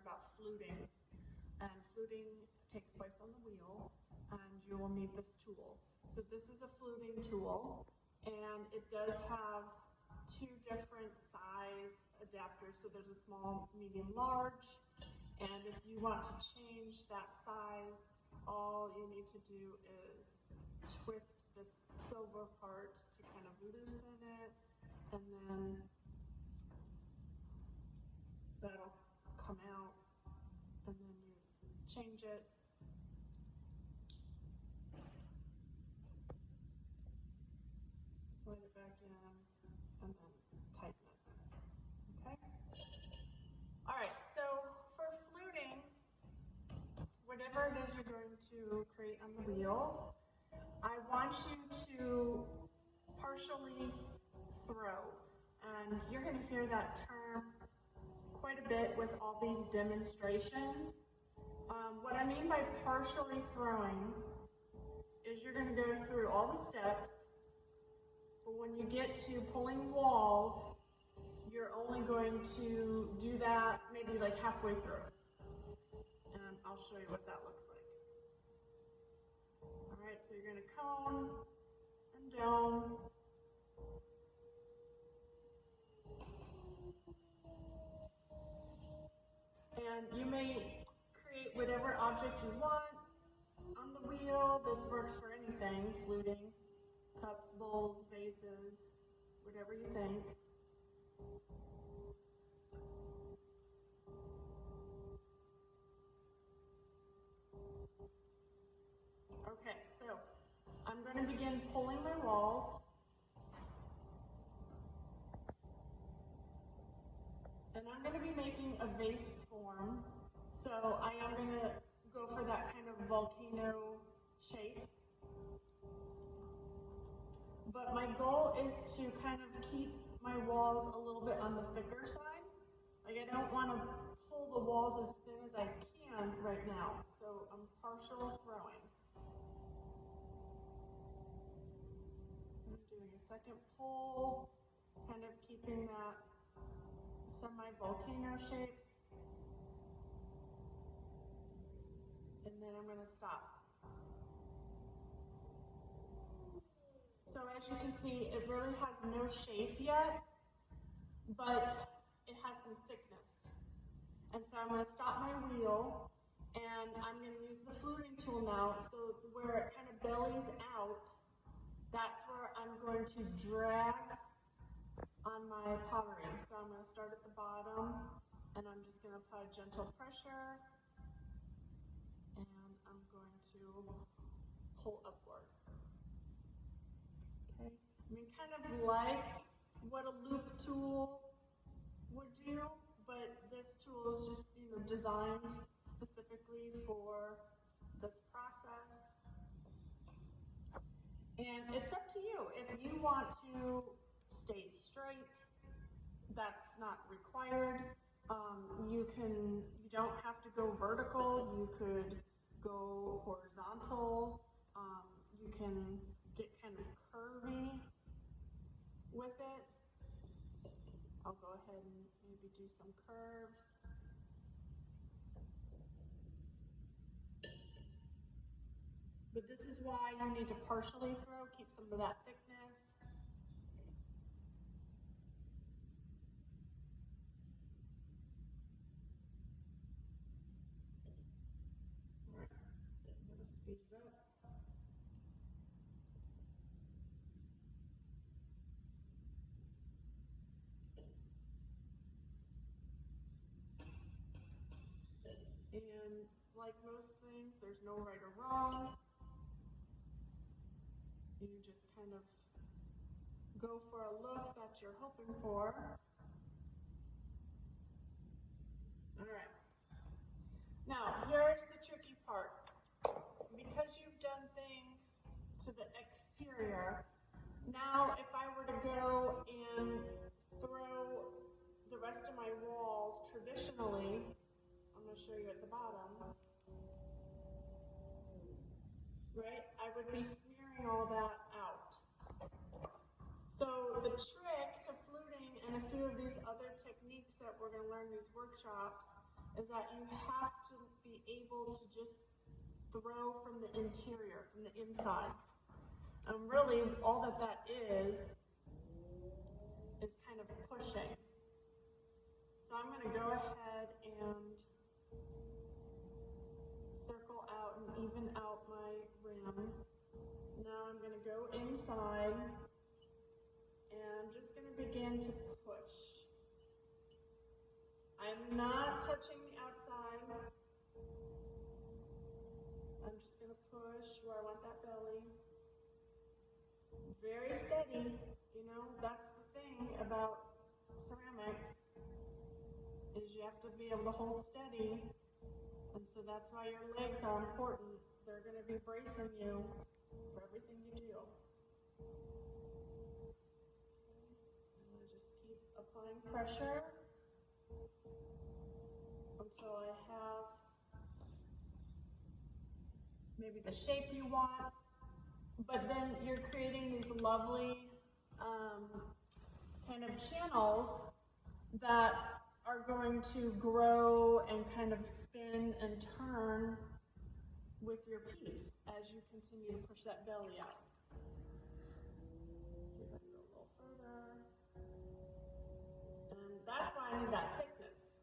about fluting. And fluting takes place on the wheel, and you will need this tool. So this is a fluting tool, and it does have two different size adapters. So there's a small, medium, large, and if you want to change that size, all you need to do is twist this silver part to kind of loosen it, and then that'll come out, and then you change it. Slide it back in, and then tighten it. Okay? All right, so for fluting, whatever it is you're going to create on the wheel, I want you to partially throw. And you're going to hear that term quite a bit with all these demonstrations. What I mean by partially throwing is you're going to go through all the steps, but when you get to pulling walls, you're only going to do that maybe like halfway through. And I'll show you what that looks like. All right, so you're going to cone and dome. And you may create whatever object you want on the wheel. This works for anything, fluting, cups, bowls, vases, whatever you think. Okay, so I'm going to begin pulling my walls. And I'm going to be making a vase form, so I am going to go for that kind of volcano shape. But my goal is to kind of keep my walls a little bit on the thicker side. Like I don't want to pull the walls as thin as I can right now, so I'm partial throwing. I'm doing a second pull, kind of keeping that semi-volcano shape, and then I'm going to stop. So as you can see, it really has no shape yet, but it has some thickness. And so I'm going to stop my wheel, and I'm going to use the fluting tool now, so where it kind of bellies out, that's where I'm going to drag on my pottery. So I'm going to start at the bottom, and I'm just going to apply gentle pressure, and I'm going to pull upward. Okay, I mean, kind of like what a loop tool would do, but this tool is just, designed specifically for this process. And it's up to you. If you want to stay straight, that's not required. You don't have to go vertical. You could go horizontal. You can get kind of curvy with it. I'll go ahead and maybe do some curves. But this is why you need to partially throw, keep some of that thickness. All right, I'm going to speed it up. And like most things, there's no right or wrong. You just kind of go for a look that you're hoping for. All right. Now, here's the tricky part. Because you've done things to the exterior, now if I were to go and throw the rest of my walls traditionally, I'm going to show you at the bottom, right? I would be smearing all that out. So the trick to fluting and a few of these other techniques that we're going to learn in these workshops is that you have to be able to just throw from the interior, from the inside. Really, all that is kind of pushing. So I'm going to go ahead and circle out and even out my rim. Now I'm going to go inside and I'm just going to begin to push. I'm not touching the outside. I'm just going to push where I want that belly. Very steady. You know, that's the thing about ceramics, is you have to be able to hold steady. And so that's why your legs are important. They're going to be bracing you for everything you do. And I just keep applying pressure until I have maybe the shape you want. But then you're creating these lovely kind of channels that are going to grow and kind of spin and turn with your piece as you continue to push that belly out. Let's see if I can go a little further. And that's why I need that thickness.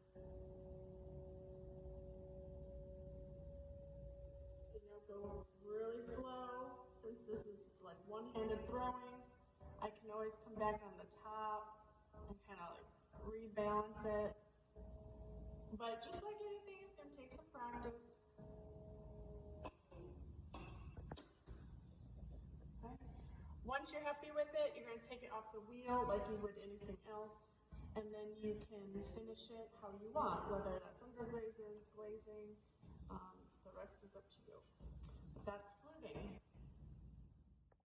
You know, go really slow. Since this is like one-handed throwing, I can always come back on the top and kind of like rebalance it. But just like anything, it's going to take some practice. Okay. Once you're happy with it, you're going to take it off the wheel like you would anything else, and then you can finish it how you want, whether that's under glazes, glazing, the rest is up to you. But that's fluting.